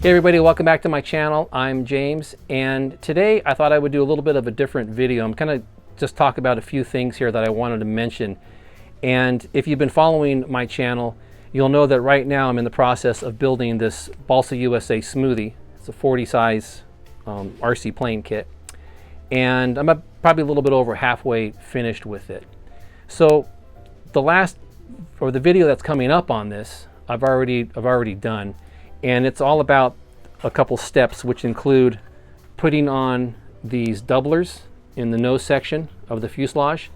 Hey everybody, welcome back to my channel. I'm James, and today I thought I would do a little bit of a different video. I'm kind of just talk about a few things here that I wanted to mention. And if you've been following my channel, you'll know that right now I'm in the process of building this Balsa USA smoothie. It's a 40 size RC plane kit. And I'm probably a little bit over halfway finished with it. So the video that's coming up on this, I've already done. And it's all about a couple steps, which include putting on these doublers in the nose section of the fuselage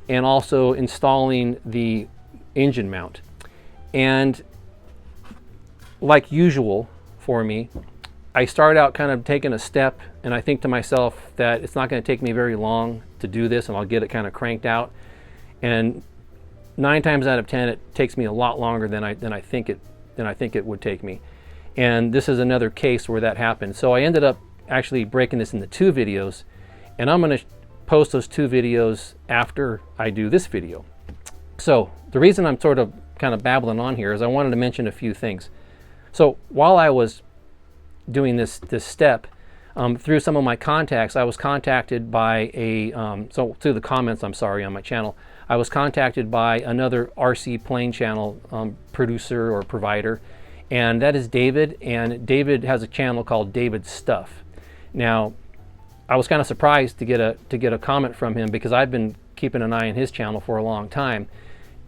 and also installing the engine mount. And like usual for me, I start out kind of taking a step, and I think to myself that it's not going to take me very long to do this, and I'll get it kind of cranked out. And 9 times out of 10, it takes me a lot longer than I think it would take me. And this is another case where that happened. So I ended up actually breaking this into 2 videos, and I'm going to post those 2 videos after I do this video. So the reason I'm sort of kind of babbling on here is I wanted to mention a few things. So while I was doing this step, through some of my contacts, I was contacted by through the comments, I'm sorry, on my channel, I was contacted by another RC plane channel producer or provider, and that is David. And David has a channel called David's Stuff. Now, I was kind of surprised to get a comment from him, because I've been keeping an eye on his channel for a long time.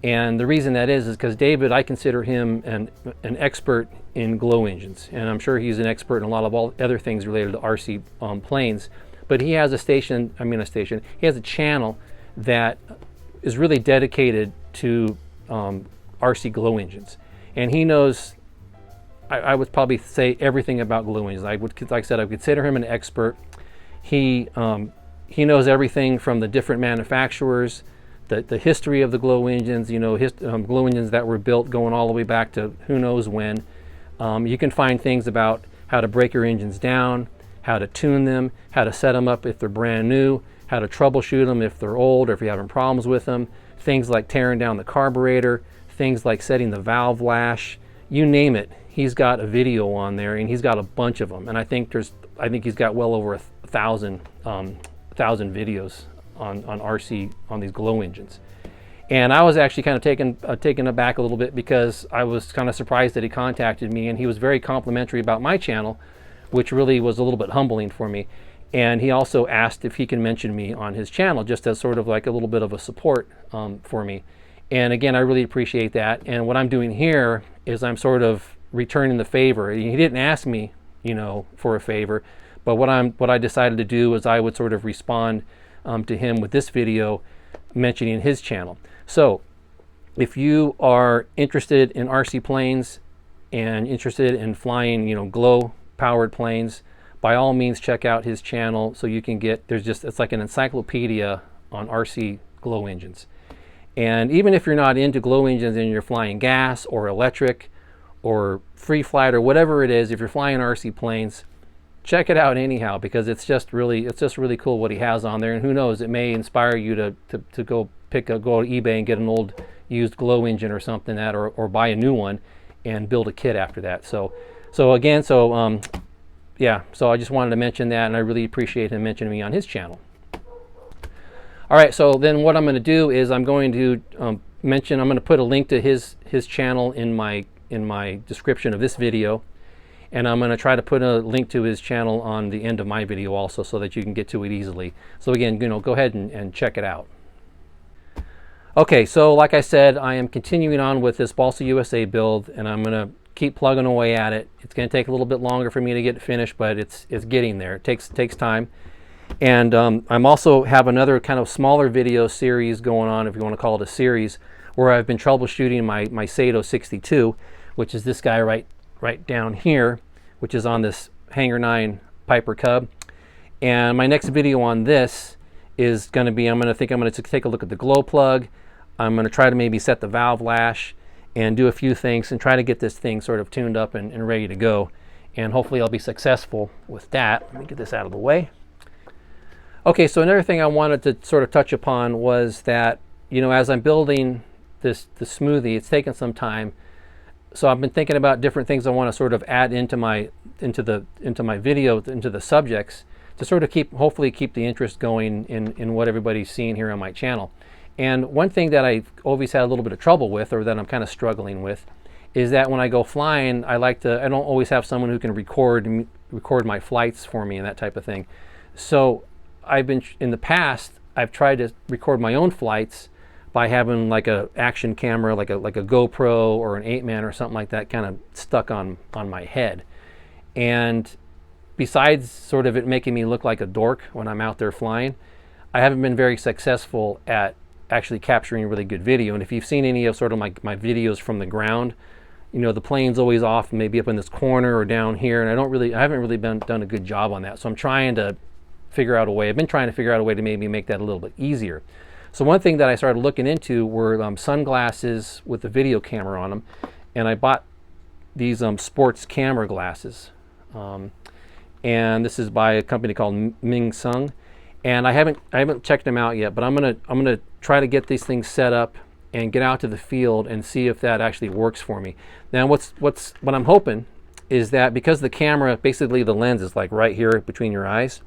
And the reason that is because David, I consider him an expert in glow engines, and I'm sure he's an expert in a lot of all other things related to RC planes. But he has he has a channel that is really dedicated to RC glow engines, and he knows, I would probably say, everything about glow engines. Like I said, I would consider him an expert. He knows everything from the different manufacturers, the history of the glow engines, glow engines that were built going all the way back to who knows when. You can find things about how to break your engines down, how to tune them, how to set them up if they're brand new, how to troubleshoot them if they're old or if you're having problems with them, things like tearing down the carburetor, things like setting the valve lash, you name it. He's got a video on there, and he's got a bunch of them. And I think he's got well over 1,000 videos on RC on these glow engines. And I was actually kind of taken aback a little bit, because I was kind of surprised that he contacted me, and he was very complimentary about my channel, which really was a little bit humbling for me. And he also asked if he can mention me on his channel, just as sort of like a little bit of a support for me. And again, I really appreciate that. And what I'm doing here is I'm sort of returning the favor. He didn't ask me, for a favor, but what I decided to do is I would sort of respond to him with this video mentioning his channel. So if you are interested in RC planes and interested in flying, glow powered planes, by all means check out his channel, so you can get, it's like an encyclopedia on RC glow engines. And even if you're not into glow engines and you're flying gas or electric or free flight or whatever it is, if you're flying RC planes, check it out anyhow, because it's just really cool what he has on there. And who knows, it may inspire you to go to eBay and get an old used glow engine or something, or buy a new one and build a kit after that. So I just wanted to mention that, and I really appreciate him mentioning me on his channel. All right, so then what I'm going to do is I'm going to put a link to his channel in my description of this video, and I'm going to try to put a link to his channel on the end of my video also, so that you can get to it easily. So again, go ahead and check it out. Okay, so like I said, I am continuing on with this Balsa USA build, and I'm going to keep plugging away at it. It's going to take a little bit longer for me to get finished, but it's getting there. It takes time. And I'm also have another kind of smaller video series going on, if you want to call it a series, where I've been troubleshooting my Sato 62, which is this guy right down here, which is on this Hanger 9 Piper Cub. And my next video on this is going to be, I'm going to take a look at the glow plug. I'm going to try to maybe set the valve lash and do a few things and try to get this thing sort of tuned up and ready to go. And hopefully I'll be successful with that. Let me get this out of the way. Okay, so another thing I wanted to sort of touch upon was that, as I'm building the smoothie, it's taken some time. So I've been thinking about different things I want to sort of add into my video, into the subjects, to sort of hopefully keep the interest going in what everybody's seeing here on my channel. And one thing that I've always had a little bit of trouble with, or that I'm kind of struggling with, is that when I go flying, I don't always have someone who can record my flights for me and that type of thing. So in the past, I've tried to record my own flights by having like a action camera, like a GoPro or an 8-man or something like that, kind of stuck on my head. And besides sort of it making me look like a dork when I'm out there flying, I haven't been very successful at actually capturing really good video. And if you've seen any of sort of my videos from the ground, you know, the plane's always off, maybe up in this corner or down here, and I haven't really done a good job on that. So I'm trying to figure out a way. I've been trying to figure out a way to maybe make that a little bit easier. So one thing that I started looking into were sunglasses with a video camera on them, and I bought these sports camera glasses, and this is by a company called Ming Sung, and I haven't checked them out yet, but I'm gonna try to get these things set up and get out to the field and see if that actually works for me. Now what I'm hoping is that because the camera, basically the lens is like right here between your eyes,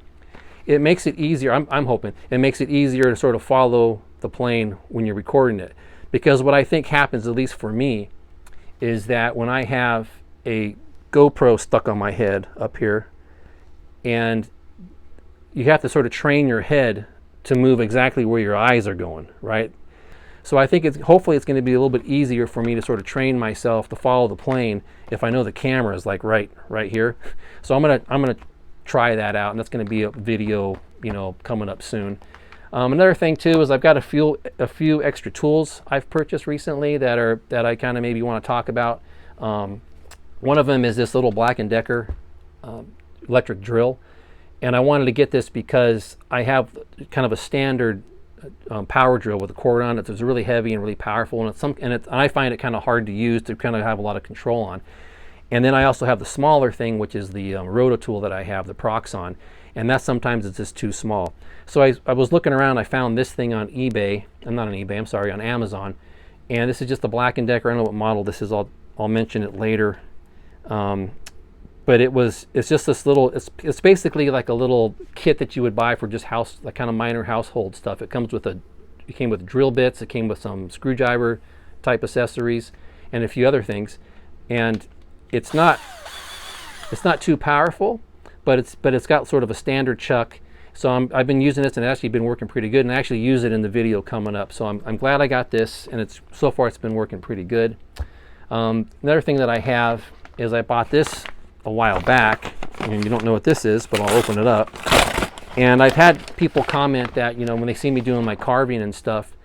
it makes it easier. I'm hoping it makes it easier to sort of follow the plane when you're recording it. Because what I think happens, at least for me, is that when I have a GoPro stuck on my head up here, and you have to sort of train your head to move exactly where your eyes are going, right? So I think hopefully it's going to be a little bit easier for me to sort of train myself to follow the plane if I know the camera is like right here. So I'm gonna try that out, and that's going to be a video, you know, coming up soon. Another thing too is I've got a few extra tools I've purchased recently that I kind of maybe want to talk about. One of them is this little Black & Decker electric drill, and I wanted to get this because I have kind of a standard power drill with a cord on it. It's really heavy and really powerful, and I find it kind of hard to use, to kind of have a lot of control on. And then I also have the smaller thing, which is the roto tool that I have, the Proxon, and that sometimes it's just too small. So I was looking around, I found this thing on eBay, on Amazon, and this is just a Black & Decker. I don't know what model this is, I'll mention it later. But it's just this little, it's basically like a little kit that you would buy for just like kind of minor household stuff. It came with drill bits, it came with some screwdriver type accessories, and a few other things. And it's not too powerful, but it's got sort of a standard chuck. So I've been using this, and it's actually been working pretty good, and I actually use it in the video coming up. So I'm glad I got this, and so far it's been working pretty good. Another thing that I have is I bought this a while back, and you don't know what this is, but I'll open it up. And I've had people comment that, you know, when they see me doing my carving and stuff,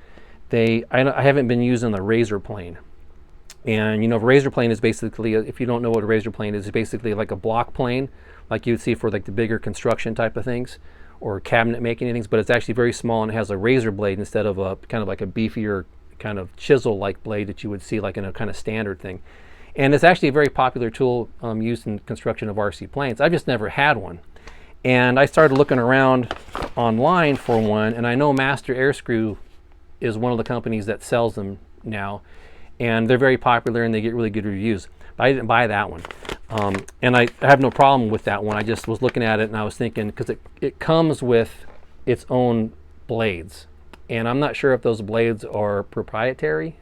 I haven't been using the razor plane. And you know, a razor plane is basically, if you don't know what a razor plane is, it's basically like a block plane, like you'd see for like the bigger construction type of things, or cabinet making things, but it's actually very small, and it has a razor blade instead of a kind of like a beefier kind of chisel-like blade that you would see like in a kind of standard thing. And it's actually a very popular tool used in construction of RC planes. I've just never had one. And I started looking around online for one, and I know Master Airscrew is one of the companies that sells them now, and they're very popular and they get really good reviews. But I didn't buy that one. And I have no problem with that one. I just was looking at it and I was thinking, because it comes with its own blades. And I'm not sure if those blades are proprietary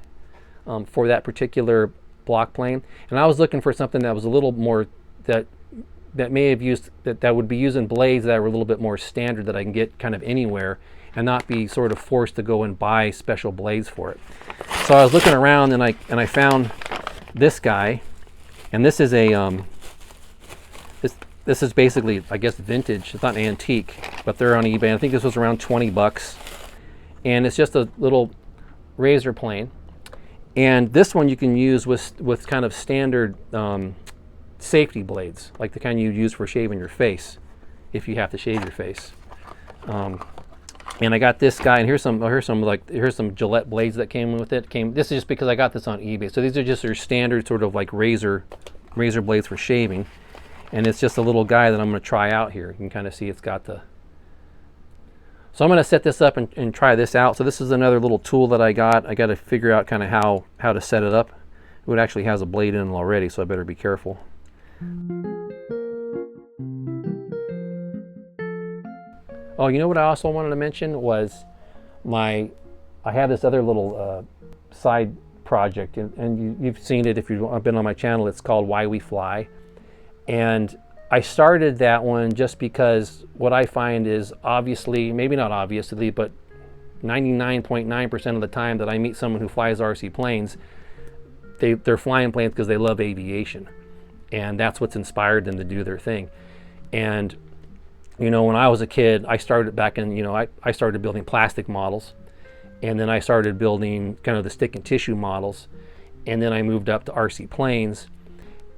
for that particular block plane. And I was looking for something that was a little more, that would be using blades that were a little bit more standard, that I can get kind of anywhere and not be sort of forced to go and buy special blades for it. So I was looking around, and I found this guy, and this is a this is basically, I guess, vintage. It's not an antique, but they're on eBay. I think this was around 20 bucks, and it's just a little razor plane. And this one you can use with kind of standard safety blades, like the kind you use for shaving your face, if you have to shave your face. And I got this guy, and here's some Gillette blades that came with it. This is just because I got this on eBay. So these are just your standard sort of like razor blades for shaving, and it's just a little guy that I'm going to try out here. You can kind of see it's got the. So I'm going to set this up and try this out. So this is another little tool that I got. I got to figure out kind of how to set it up. It actually has a blade in it already, so I better be careful. Oh, you know what I also wanted to mention was I have this other little side project, and you've seen it if you've been on my channel. It's called Why We Fly. And I started that one just because what I find is, obviously, maybe not obviously, but 99.9% of the time that I meet someone who flies RC planes, they're flying planes because they love aviation. And that's what's inspired them to do their thing. And you know, when I was a kid, I started back in, you know, I started building plastic models, and then I started building kind of the stick and tissue models, and then I moved up to RC planes.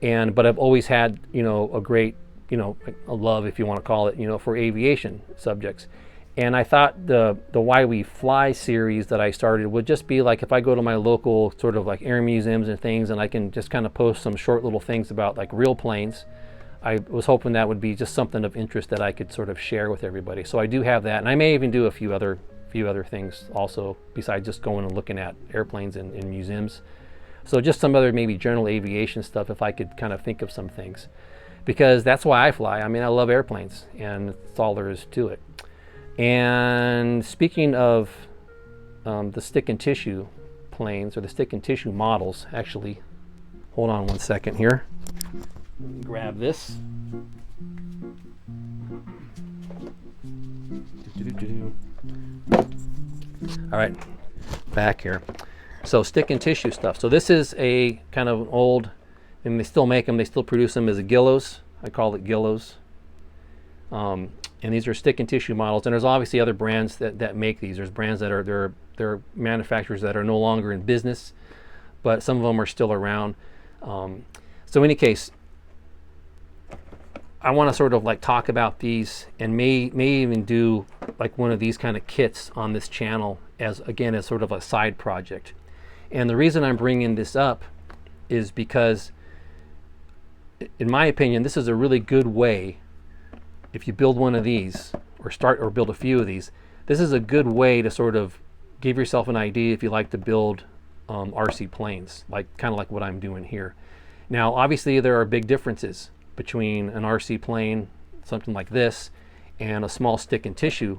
But I've always had, you know, a great, you know, a love, if you want to call it, you know, for aviation subjects. And I thought the Why We Fly series that I started would just be like, if I go to my local sort of like air museums and things, and I can just kind of post some short little things about like real planes. I was hoping that would be just something of interest that I could sort of share with everybody. So I do have that, and I may even do a few other things also besides just going and looking at airplanes in museums. So just some other maybe general aviation stuff, if I could kind of think of some things, because that's why I fly. I mean, I love airplanes, and that's all there is to it. And speaking of the stick and tissue planes, or the stick and tissue models, actually, hold on one second here. Grab this. All right, back here. So stick and tissue stuff. So this is a kind of an old, and they still make them, they still produce them as a Gillos. I call it Gillos. And these are stick and tissue models. And there's obviously other brands that make these. There's brands that are, they're manufacturers that are no longer in business, but some of them are still around. So in any case, I want to sort of like talk about these, and may even do like one of these kind of kits on this channel as, again, as sort of a side project. And the reason I'm bringing this up is because, in my opinion, this is a really good way, if you build one of these or build a few of these, this is a good way to sort of give yourself an idea if you like to build RC planes, like kind of like what I'm doing here. Now, obviously, there are big differences between an RC plane, something like this, and a small stick and tissue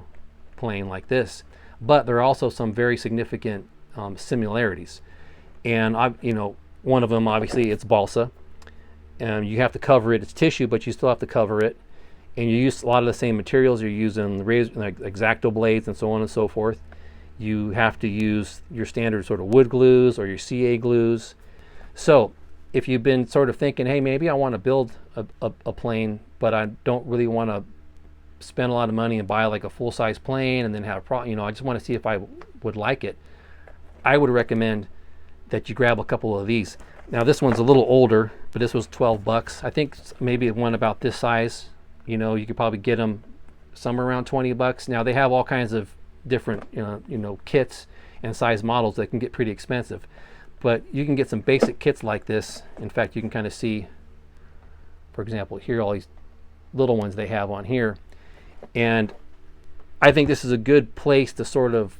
plane like this. But there are also some very significant similarities. And you know, one of them, obviously, it's balsa. And you have to cover it. It's tissue, but you still have to cover it. And you use a lot of the same materials. You're using the razor, like X-Acto blades and so on and so forth. You have to use your standard sort of wood glues or your CA glues. So if you've been sort of thinking, hey, maybe I want to build a plane, but I don't really want to spend a lot of money and buy like a full-size plane and then have you know, I just want to see if I would like it, I would recommend that you grab a couple of these. Now this one's a little older, but this was 12 bucks. I think maybe one about this size, you know, you could probably get them somewhere around 20 bucks. Now they have all kinds of different, you know, kits and size models that can get pretty expensive. But you can get some basic kits like this. In fact, you can kind of see, for example, here, all these little ones they have on here. And I think this is a good place to sort of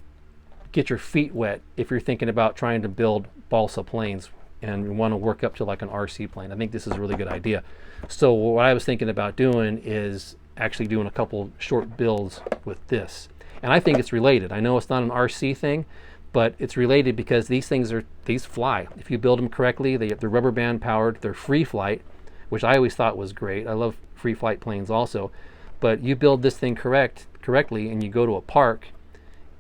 get your feet wet if you're thinking about trying to build balsa planes and you want to work up to like an RC plane. I think this is a really good idea. So what I was thinking about doing is actually doing a couple short builds with this. And I think it's related. I know it's not an RC thing, but it's related because these fly. If you build them correctly, they're rubber band powered, they're free flight, which I always thought was great. I love free flight planes also. But you build this thing correctly and you go to a park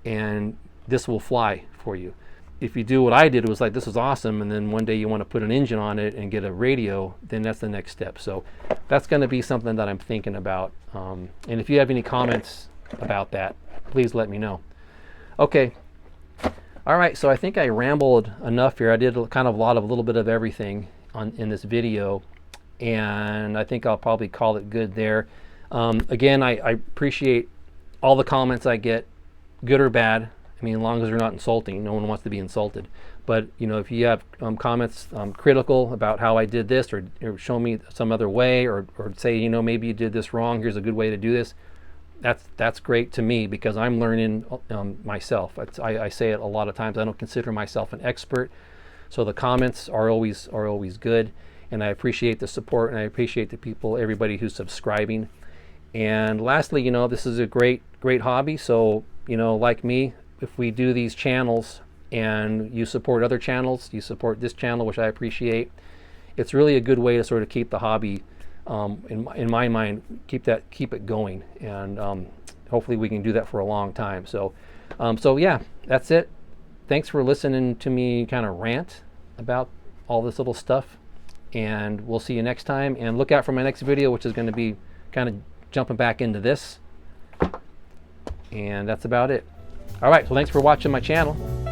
and this will fly for you. If you do what I did, it was like, this is awesome, and then one day you want to put an engine on it and get a radio, then that's the next step. So that's going to be something that I'm thinking about. And if you have any comments about that, please let me know. Okay. All right, so I think I rambled enough here. I did kind of a little bit of everything in this video, and I think I'll probably call it good there. Again, I appreciate all the comments I get, good or bad. I mean, as long as they're not insulting. No one wants to be insulted. But you know, if you have comments critical about how I did this, or show me some other way, or say, you know, maybe you did this wrong, here's a good way to do this, that's great to me, because I'm learning myself. I say it a lot of times. I don't consider myself an expert, So the comments are always good, and I appreciate the support, and I appreciate the people, everybody who's subscribing. And lastly, you know, this is a great hobby. So, you know, like me, if we do these channels and you support other channels, you support this channel, which I appreciate, it's really a good way to sort of keep the hobby, in my mind, keep it going. And hopefully we can do that for a long time. So, so yeah, that's it. Thanks for listening to me kind of rant about all this little stuff. And we'll see you next time. And look out for my next video, which is going to be kind of jumping back into this. And that's about it. All right, so thanks for watching my channel.